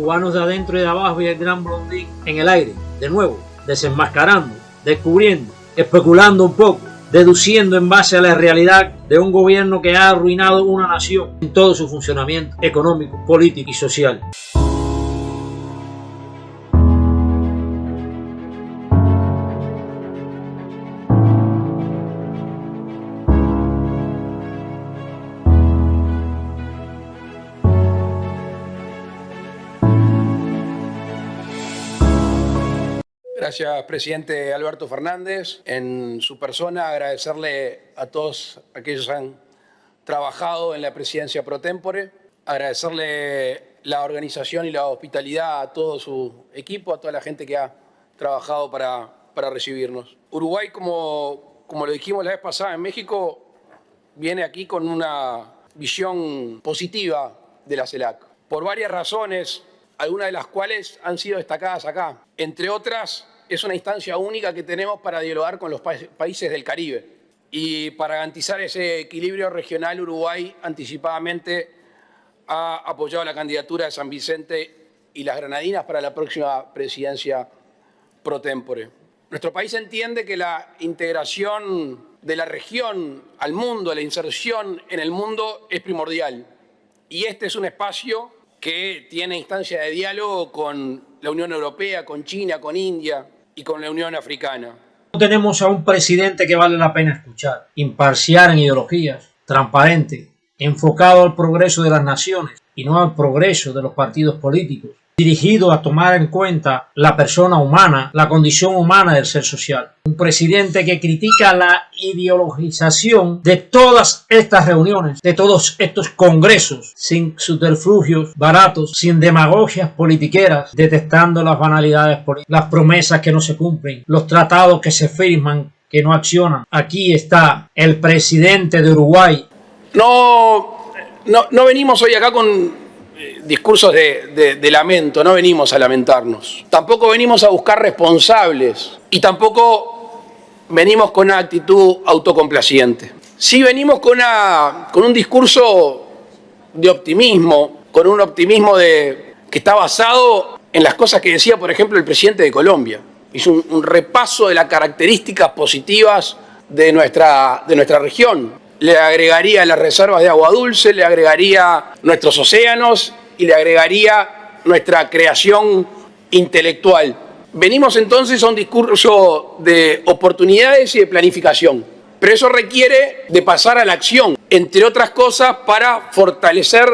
cubanos de adentro y de abajo y el gran Blondín en el aire, de nuevo, desenmascarando, descubriendo, especulando un poco, deduciendo en base a la realidad de un gobierno que ha arruinado una nación en todo su funcionamiento económico, político y social. Gracias, presidente Alberto Fernández. En su persona, agradecerle a todos aquellos que han trabajado en la presidencia pro tempore, agradecerle la organización y la hospitalidad a todo su equipo, a toda la gente que ha trabajado para recibirnos. Uruguay, como lo dijimos la vez pasada en México, viene aquí con una visión positiva de la CELAC, por varias razones, algunas de las cuales han sido destacadas acá. Entre otras, es una instancia única que tenemos para dialogar con los países del Caribe. Y para garantizar ese equilibrio regional, Uruguay anticipadamente ha apoyado la candidatura de San Vicente y las Granadinas para la próxima presidencia pro tempore. Nuestro país entiende que la integración de la región al mundo, la inserción en el mundo es primordial. Y este es un espacio que tiene instancia de diálogo con la Unión Europea, con China, con India y con la Unión Africana. Tenemos a un presidente que vale la pena escuchar, imparcial en ideologías, transparente, enfocado al progreso de las naciones y no al progreso de los partidos políticos, dirigido a tomar en cuenta la persona humana, la condición humana del ser social. Un presidente que critica la ideologización de todas estas reuniones, de todos estos congresos, sin subterfugios baratos, sin demagogias politiqueras, detestando las banalidades políticas, las promesas que no se cumplen, los tratados que se firman, que no accionan. Aquí está el presidente de Uruguay. No venimos hoy acá con discursos de lamento, no venimos a lamentarnos. Tampoco venimos a buscar responsables y tampoco venimos con una actitud autocomplaciente. Sí venimos con un discurso de optimismo, con un optimismo que está basado en las cosas que decía, por ejemplo, el presidente de Colombia. Hizo un repaso de las características positivas de nuestra región. Le agregaría las reservas de agua dulce, le agregaría nuestros océanos y le agregaría nuestra creación intelectual. Venimos entonces a un discurso de oportunidades y de planificación, pero eso requiere de pasar a la acción, entre otras cosas, para fortalecer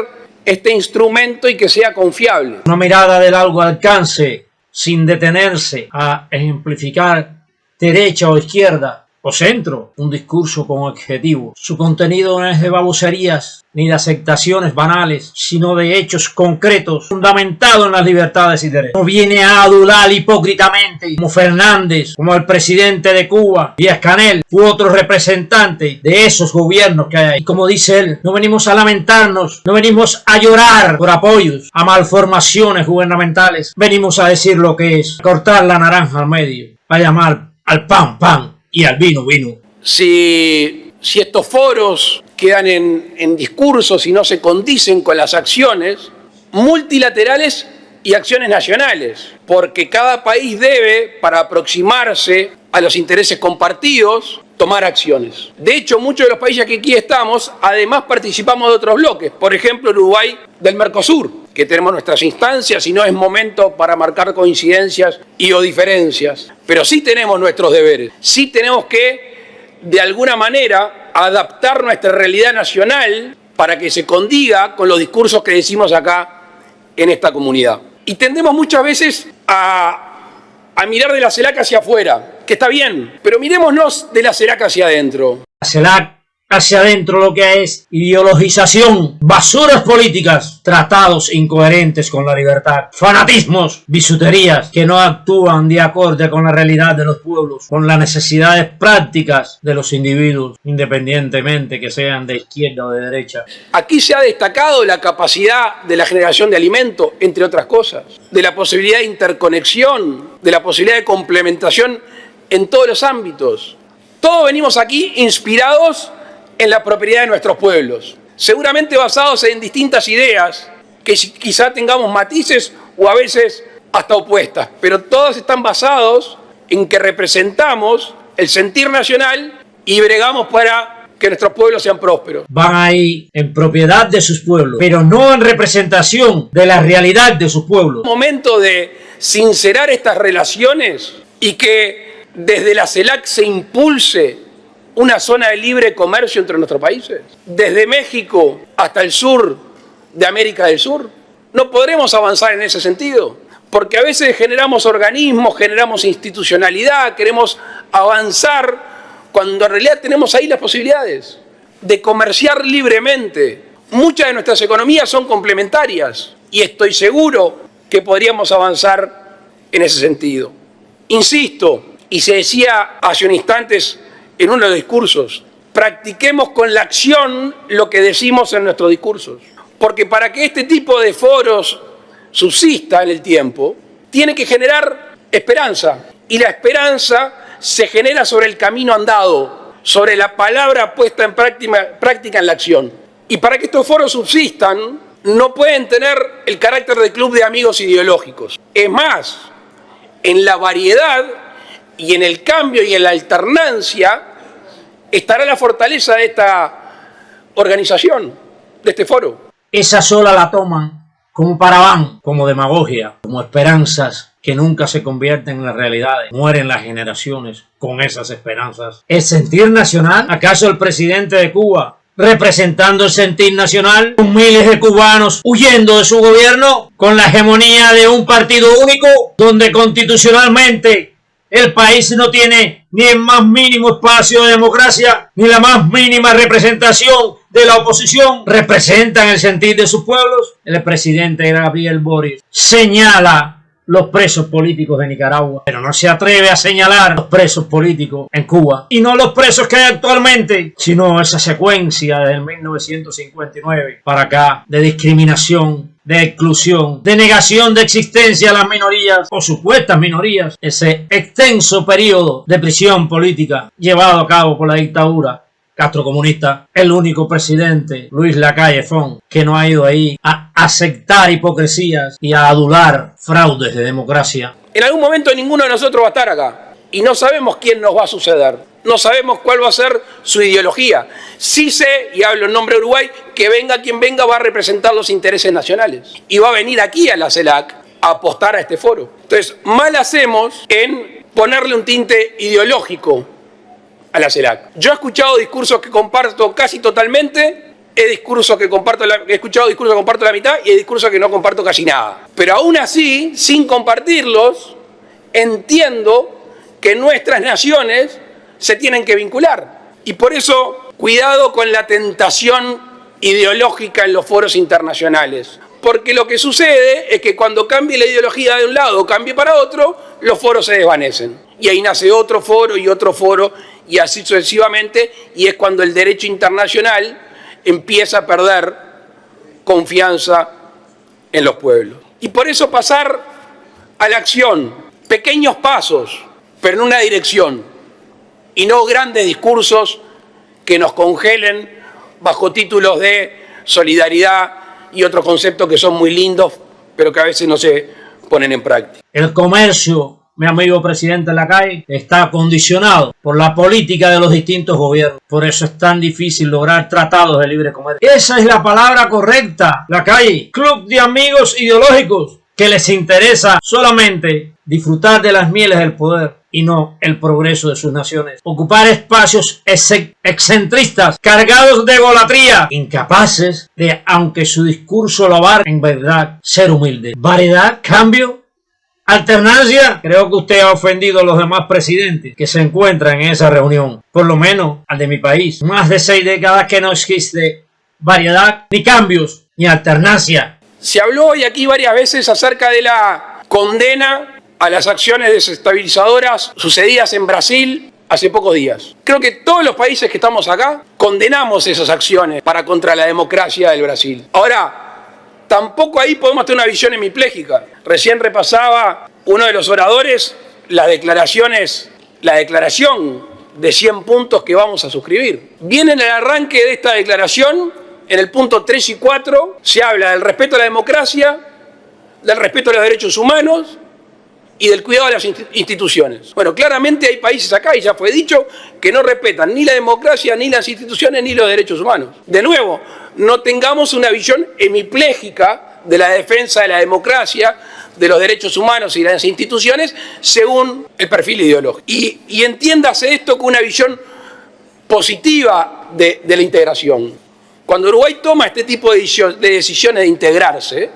este instrumento y que sea confiable. Una mirada de largo alcance, sin detenerse a ejemplificar derecha o izquierda, o centro, un discurso con objetivo. Su contenido no es de baboserías ni de aceptaciones banales, sino de hechos concretos, fundamentado en las libertades y derechos. No viene a adular hipócritamente, como Fernández, como el presidente de Cuba, Díaz-Canel, u otros representantes de esos gobiernos que hay. Y como dice él, no venimos a lamentarnos, no venimos a llorar por apoyos a malformaciones gubernamentales. Venimos a decir lo que es, a cortar la naranja al medio, a llamar al pan, pan, y al vino, vino. Si estos foros quedan en discursos y no se condicen con las acciones multilaterales y acciones nacionales, porque cada país debe, para aproximarse a los intereses compartidos, tomar acciones. De hecho, muchos de los países que aquí estamos, además participamos de otros bloques. Por ejemplo, Uruguay del Mercosur, que tenemos nuestras instancias y no es momento para marcar coincidencias o diferencias, pero sí tenemos nuestros deberes. Sí tenemos que, de alguna manera, adaptar nuestra realidad nacional para que se condiga con los discursos que decimos acá en esta comunidad. Y tendemos muchas veces a mirar de la CELAC hacia afuera, que está bien, pero mirémonos de la CELAC hacia adentro. La CELAC hacia adentro lo que es ideologización, basuras políticas, tratados incoherentes con la libertad, fanatismos, bisuterías que no actúan de acorde con la realidad de los pueblos, con las necesidades prácticas de los individuos, independientemente que sean de izquierda o de derecha. Aquí se ha destacado la capacidad de la generación de alimento, entre otras cosas, de la posibilidad de interconexión, de la posibilidad de complementación en todos los ámbitos. Todos venimos aquí inspirados en la prosperidad de nuestros pueblos, seguramente basados en distintas ideas, que quizá tengamos matices o a veces hasta opuestas, pero todas están basadas en que representamos el sentir nacional y bregamos para que nuestros pueblos sean prósperos. Van ahí en propiedad de sus pueblos, pero no en representación de la realidad de sus pueblos. Es momento de sincerar estas relaciones y que desde la CELAC se impulse una zona de libre comercio entre nuestros países, desde México hasta el sur de América del Sur. No podremos avanzar en ese sentido, porque a veces generamos organismos, generamos institucionalidad, queremos avanzar cuando en realidad tenemos ahí las posibilidades de comerciar libremente. Muchas de nuestras economías son complementarias y estoy seguro que podríamos avanzar en ese sentido. Insisto, y se decía hace un instante en uno de los discursos, practiquemos con la acción lo que decimos en nuestros discursos, porque para que este tipo de foros subsista en el tiempo, tiene que generar esperanza, y la esperanza se genera sobre el camino andado, sobre la palabra puesta en práctica en la acción. Y para que estos foros subsistan, no pueden tener el carácter de club de amigos ideológicos. Es más, en la variedad y en el cambio y en la alternancia estará la fortaleza de esta organización, de este foro. Esa sola la toman como paraván, como demagogia, como esperanzas que nunca se convierten en las realidades. Mueren las generaciones con esas esperanzas. ¿El sentir nacional? ¿Acaso el presidente de Cuba, representando el sentir nacional, con miles de cubanos huyendo de su gobierno, con la hegemonía de un partido único, donde constitucionalmente el país no tiene ni el más mínimo espacio de democracia, ni la más mínima representación de la oposición, representan el sentir de sus pueblos? El presidente Gabriel Boric señala los presos políticos de Nicaragua, pero no se atreve a señalar los presos políticos en Cuba, y no los presos que hay actualmente, sino esa secuencia desde 1959 para acá de discriminación, de exclusión, de negación de existencia a las minorías o supuestas minorías, ese extenso periodo de prisión política llevado a cabo por la dictadura castrocomunista. El único presidente, Luis Lacalle Font, que no ha ido ahí a aceptar hipocresías y a adular fraudes de democracia. En algún momento ninguno de nosotros va a estar acá y no sabemos quién nos va a suceder, no sabemos cuál va a ser su ideología. Sí sé, y hablo en nombre de Uruguay, que venga quien venga va a representar los intereses nacionales y va a venir aquí a la CELAC a apostar a este foro. Entonces, mal hacemos en ponerle un tinte ideológico a la CELAC. Yo he escuchado discursos que comparto casi totalmente, he escuchado discursos que comparto la mitad y hay discursos que no comparto casi nada. Pero aún así, sin compartirlos, entiendo que nuestras naciones se tienen que vincular. Y por eso, cuidado con la tentación ideológica en los foros internacionales. Porque lo que sucede es que cuando cambie la ideología de un lado o cambie para otro, los foros se desvanecen. Y ahí nace otro foro y así sucesivamente, y es cuando el derecho internacional empieza a perder confianza en los pueblos. Y por eso pasar a la acción, pequeños pasos, pero en una dirección, y no grandes discursos que nos congelen bajo títulos de solidaridad y otros conceptos que son muy lindos, pero que a veces no se ponen en práctica. El comercio, mi amigo presidente Lacalle, está condicionado por la política de los distintos gobiernos. Por eso es tan difícil lograr tratados de libre comercio. Esa es la palabra correcta, Lacalle. Club de amigos ideológicos que les interesa solamente disfrutar de las mieles del poder y no el progreso de sus naciones. Ocupar espacios excentristas, cargados de egolatría, incapaces de, aunque su discurso lo abarque, en verdad, ser humilde. Variedad, cambio, alternancia. Creo que usted ha ofendido a los demás presidentes que se encuentran en esa reunión. Por lo menos al de mi país. Más de 6 décadas que no existe variedad, ni cambios, ni alternancia. Se habló hoy aquí varias veces acerca de la condena a las acciones desestabilizadoras sucedidas en Brasil hace pocos días. Creo que todos los países que estamos acá condenamos esas acciones contra la democracia del Brasil. Ahora, tampoco ahí podemos tener una visión hemipléjica. Recién repasaba uno de los oradores la declaración de 100 puntos que vamos a suscribir. Viene en el arranque de esta declaración, en el punto 3 y 4, se habla del respeto a la democracia, del respeto a los derechos humanos y del cuidado de las instituciones. Bueno, claramente hay países acá, y ya fue dicho, que no respetan ni la democracia, ni las instituciones, ni los derechos humanos. De nuevo, no tengamos una visión hemipléjica de la defensa de la democracia, de los derechos humanos y las instituciones según el perfil ideológico. Y entiéndase esto con una visión positiva de la integración. Cuando Uruguay toma este tipo de decisiones de integrarse,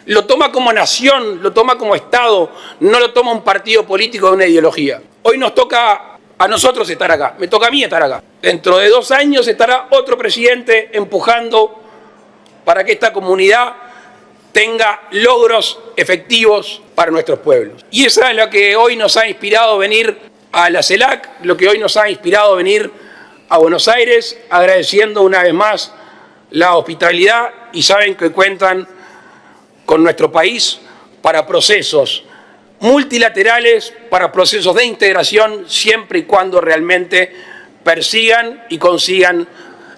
lo toma como nación, lo toma como Estado, no lo toma un partido político de una ideología. Hoy nos toca a nosotros estar acá, me toca a mí estar acá. Dentro de 2 años estará otro presidente empujando para que esta comunidad tenga logros efectivos para nuestros pueblos. Y eso es lo que hoy nos ha inspirado venir a la CELAC, lo que hoy nos ha inspirado venir a Buenos Aires, agradeciendo una vez más la hospitalidad, y saben que cuentan con nuestro país para procesos multilaterales, para procesos de integración, siempre y cuando realmente persigan y consigan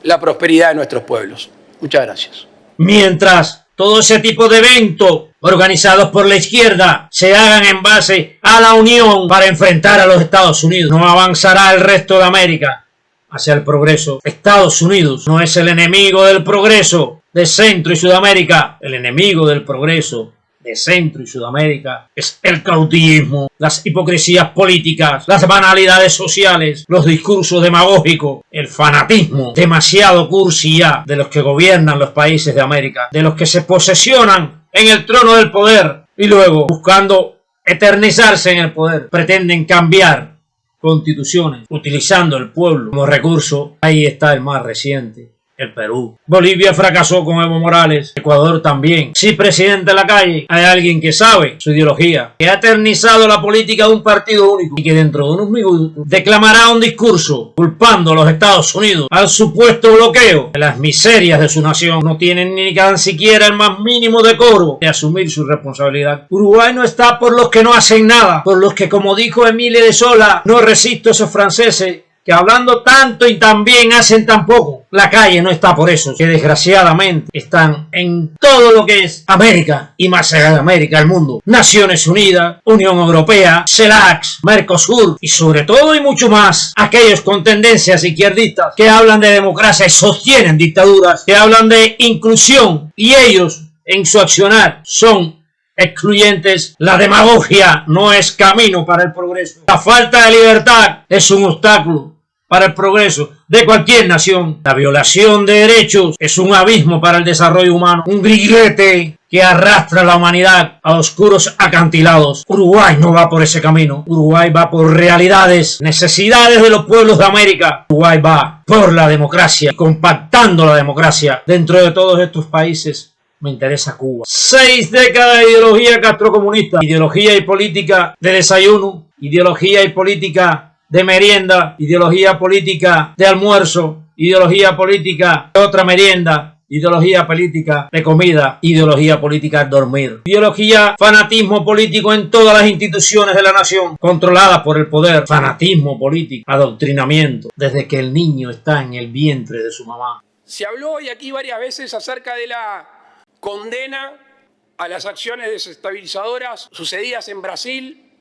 la prosperidad de nuestros pueblos. Muchas gracias. Mientras todo ese tipo de eventos organizados por la izquierda se hagan en base a la unión para enfrentar a los Estados Unidos, no avanzará el resto de América hacia el progreso. Estados Unidos no es el enemigo del progreso de Centro y Sudamérica. El enemigo del progreso de Centro y Sudamérica es el cautillismo, las hipocresías políticas, las banalidades sociales, los discursos demagógicos, el fanatismo demasiado cursi ya de los que gobiernan los países de América, de los que se posesionan en el trono del poder y luego, buscando eternizarse en el poder, pretenden cambiar constituciones utilizando el pueblo como recurso. Ahí está el más reciente, el Perú. Bolivia fracasó con Evo Morales, Ecuador también. Sí, presidente Lacalle, hay alguien que sabe su ideología, que ha eternizado la política de un partido único y que dentro de unos minutos declamará un discurso culpando a los Estados Unidos al supuesto bloqueo de las miserias de su nación. No tienen ni tan siquiera el más mínimo decoro de asumir su responsabilidad. Uruguay no está por los que no hacen nada, por los que, como dijo Emile de Sola, no resisto a esos franceses que hablando tanto y también hacen tan poco. Lacalle no está por eso, que desgraciadamente están en todo lo que es América y más allá de América, el mundo. Naciones Unidas, Unión Europea, CELAC, Mercosur y sobre todo y mucho más aquellos con tendencias izquierdistas que hablan de democracia y sostienen dictaduras, que hablan de inclusión y ellos en su accionar son excluyentes. La demagogia no es camino para el progreso. La falta de libertad es un obstáculo para el progreso de cualquier nación. La violación de derechos es un abismo para el desarrollo humano, un grillete que arrastra a la humanidad a oscuros acantilados. Uruguay no va por ese camino. Uruguay va por realidades, necesidades de los pueblos de América. Uruguay va por la democracia, compactando la democracia dentro de todos estos países. Me interesa Cuba. 6 décadas de ideología castrocomunista, ideología y política de desayuno, ideología y política de merienda, ideología política de almuerzo, ideología política de otra merienda, ideología política de comida, ideología política de dormir, ideología, fanatismo político en todas las instituciones de la nación, controladas por el poder, fanatismo político, adoctrinamiento, desde que el niño está en el vientre de su mamá. Se habló hoy aquí varias veces acerca de la condena a las acciones desestabilizadoras sucedidas en Brasil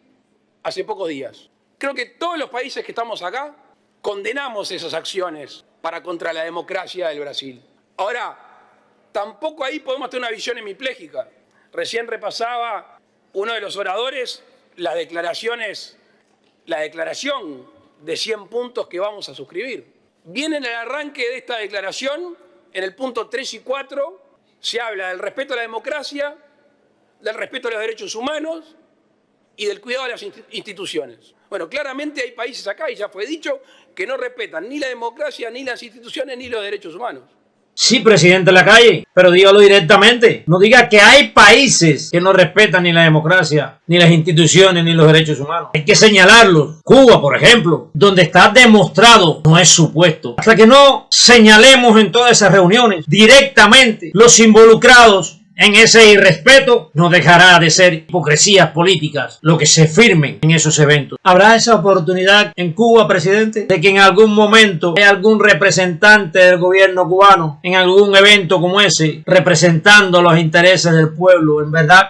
hace pocos días. Creo que todos los países que estamos acá condenamos esas acciones contra la democracia del Brasil. Ahora, tampoco ahí podemos tener una visión hemipléjica. Recién repasaba uno de los oradores la declaración de 100 puntos que vamos a suscribir. Viene en el arranque de esta declaración, en el punto 3 y 4, se habla del respeto a la democracia, del respeto a los derechos humanos y del cuidado de las instituciones. Bueno, claramente hay países acá, y ya fue dicho, que no respetan ni la democracia, ni las instituciones, ni los derechos humanos. Sí, presidente Lacalle, pero dígalo directamente. No diga que hay países que no respetan ni la democracia, ni las instituciones, ni los derechos humanos. Hay que señalarlos. Cuba, por ejemplo, donde está demostrado, no es supuesto. Hasta que no señalemos en todas esas reuniones directamente los involucrados En ese irrespeto no dejará de ser hipocresías políticas lo que se firmen en esos eventos. ¿Habrá esa oportunidad en Cuba, presidente, de que en algún momento haya algún representante del gobierno cubano en algún evento como ese, representando los intereses del pueblo, en verdad?